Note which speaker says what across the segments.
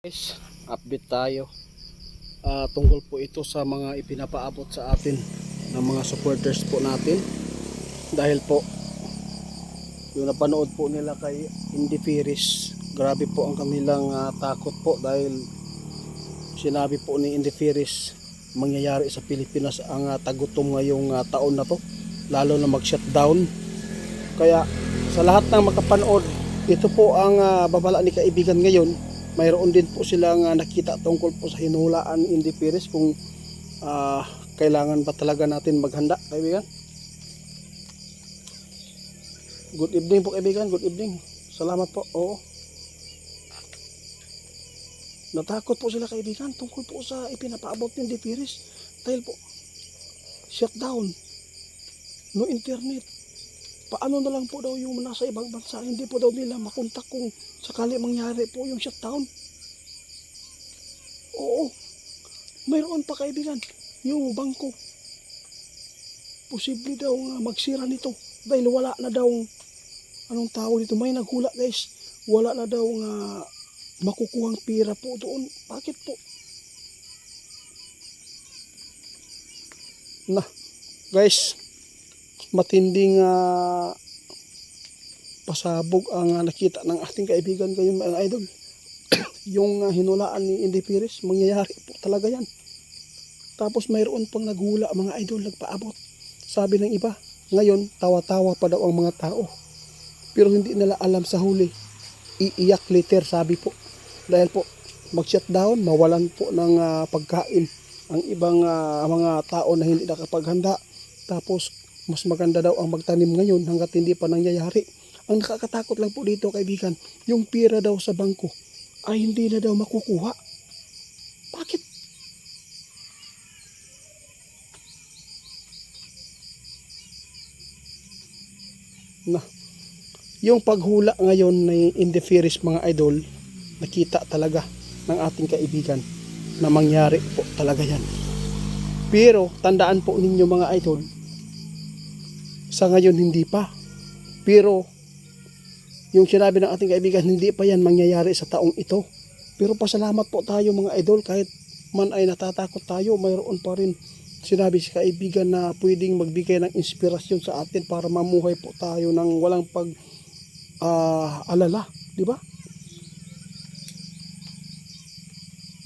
Speaker 1: Guys, update tayo tungkol po ito sa mga ipinapaabot sa atin ng mga supporters po natin, dahil po yung napanood po nila kay Indy Firis, grabe po ang kanilang takot po, dahil sinabi po ni Indy Firis mangyayari sa Pilipinas ang tagutom ngayong taon na to, lalo na mag shutdown. Kaya sa lahat ng makapanood, ito po ang babala ni kaibigan ngayon. Mayroon din po silang nakita tungkol po sa hinulaan ni Indy Firis kung kailangan ba talaga natin maghanda, kaibigan. Good evening po, kaibigan, good evening. Salamat po. Oo. Natakot po sila, kaibigan, tungkol po sa ipinapaabot ni Indy Firis, dahil po shutdown, no internet. Paano na lang po daw yung nasa ibang bansa, hindi po daw nila makontak kung sakali mangyari po yung shutdown. Oo, mayroon pa, kaibigan, yung bangko, posible daw magsira nito, dahil wala na daw, anong tawag dito, may naghula guys, wala na daw makukuhang pira po doon. Bakit po? Na guys, matinding pasabog ang nakita ng ating kaibigan ngayon, mga idol. Yung hinulaan ni Indy Firis, mangyayari po talaga yan. Tapos mayroon pang naghula, mga idol, nagpaabot. Sabi ng iba, ngayon tawa-tawa pa daw ang mga tao, pero hindi nila alam sa huli, iiyak later, sabi po. Dahil po mag-shutdown, mawalan po ng pagkain ang ibang mga tao na hindi nakapaghanda. Tapos mas maganda daw ang magtanim ngayon hanggat hindi pa nangyayari. Ang nakakatakot lang po dito, kaibigan, yung pira daw sa bangko ay hindi na daw makukuha. Bakit? Na, yung paghula ngayon ni Indy Firis, mga idol, nakita talaga ng ating kaibigan na mangyari po talaga yan. Pero tandaan po ninyo, mga idol, sa ngayon hindi pa. Pero yung sinabi ng ating kaibigan, hindi pa yan mangyayari sa taong ito. Pero pasalamat po tayo, mga idol, kahit man ay natatakot tayo, mayroon pa rin sinabi si kaibigan na pwedeng magbigay ng inspirasyon sa atin para mamuhay po tayo ng walang alala, di ba?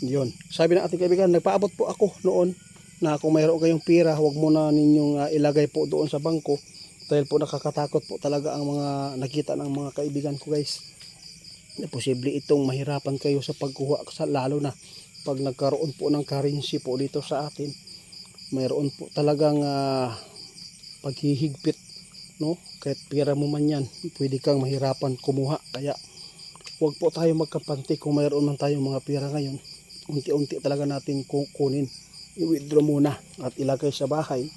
Speaker 1: Yun. Sabi ng ating kaibigan, nagpaabot po ako noon na kung mayroon kayong pira, huwag muna ninyong ilagay po doon sa bangko, dahil po nakakatakot po talaga ang mga nakita ng mga kaibigan ko, guys. Na posible itong mahirapan kayo sa pagkuha, lalo na pag nagkaroon po ng currency po dito sa atin. Mayroon po talagang paghihigpit, no? Kahit pira mo man yan, pwede kang mahirapan kumuha. Kaya huwag po tayo magkampante. Kung mayroon man tayong mga pira ngayon, unti-unti talaga natin kukunin, i-withdraw muna at ilagay sa bahay.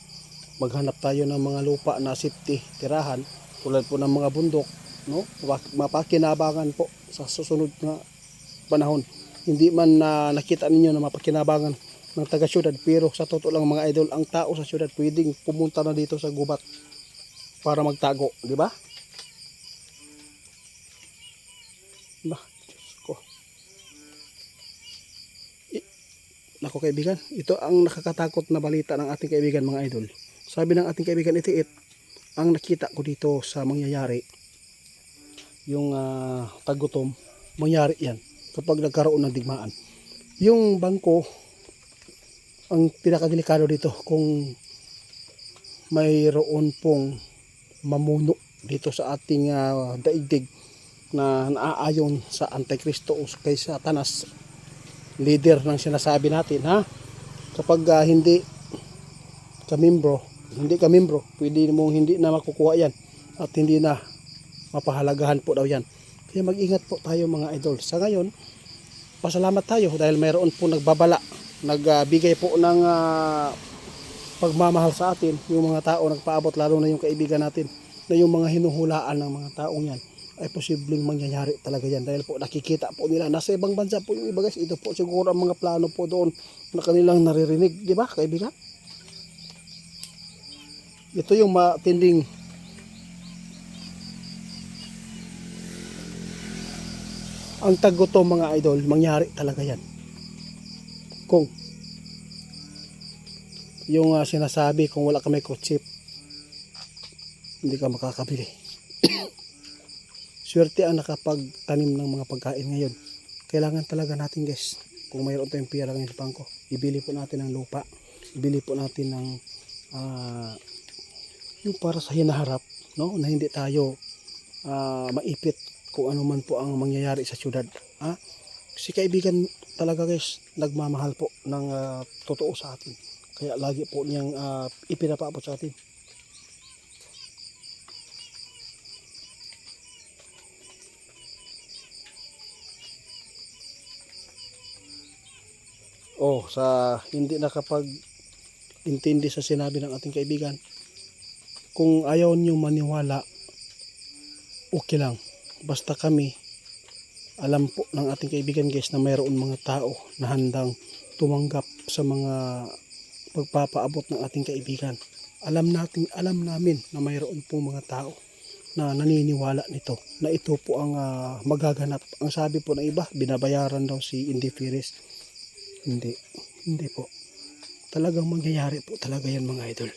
Speaker 1: Maghanap tayo ng mga lupa na safety, tirahan, tulad po ng mga bundok, no? Mapakinabangan po sa susunod na panahon. Hindi man nakita ninyo na mapakinabangan ng taga-syudad, pero sa totoo lang, mga idol, ang tao sa syudad pwedeng pumunta na dito sa gubat para magtago, di ba? Bah, Diyos ko. Nako, kaibigan, ito ang nakakatakot na balita ng ating kaibigan, mga idol. Sabi ng ating kaibigan Itiit, ang nakita ko dito sa mangyayari, yung tagutom, mangyari yan kapag nagkaroon ng digmaan. Yung bangko, ang pinakadelikado dito, kung mayroon pong mamuno dito sa ating daigdig na naaayon sa Antikristo o kay Satanas, leader ng sinasabi natin, ha? Kapag hindi ka membro, pwede mong hindi na makukuha yan at hindi na mapahalagahan po daw yan. Kaya mag-ingat po tayo, mga idol. Sa ngayon, pasalamat tayo dahil mayroon po nagbabala, nagbigay po ng pagmamahal sa atin, yung mga tao nagpaabot, lalo na yung kaibigan natin, na yung mga hinuhulaan ng mga taong yan ay posibleng mangyayari talaga yan, dahil po nakikita po nila nasa ibang bansa po yung iba, guys. Ito po siguro ang mga plano po doon na kanilang naririnig, di ba, kaibigan? Ito yung matinding ang tagutom mga idol, mangyari talaga yan. Kung yung sinasabi, kung wala ka may kutsip, hindi ka makakabili. Swerte ang nakapagtanim ng mga pagkain ngayon. Kailangan talaga natin guys, kung mayroon tayong pera ngayon sa bangko, ibili po natin ng lupa, ibili po natin ng yung para sa hinaharap, no? Na hindi tayo maipit kung ano man po ang mangyayari sa syudad. Si kaibigan talaga guys, nagmamahal po ng totoo sa atin. Kaya lagi po niyang ipinapaabot sa atin. Sa hindi nakapag-intindi sa sinabi ng ating kaibigan, kung ayaw niyo maniwala, okay lang. Basta kami, alam po ng ating kaibigan guys na mayroon mga tao na handang tumanggap sa mga pagpapaabot ng ating kaibigan. Alam namin na mayroon po mga tao na naniniwala nito, na ito po ang magaganap. Ang sabi po ng iba, binabayaran daw si Indy Perez. Hindi po. Talagang mangyayari po talaga yan mga idol.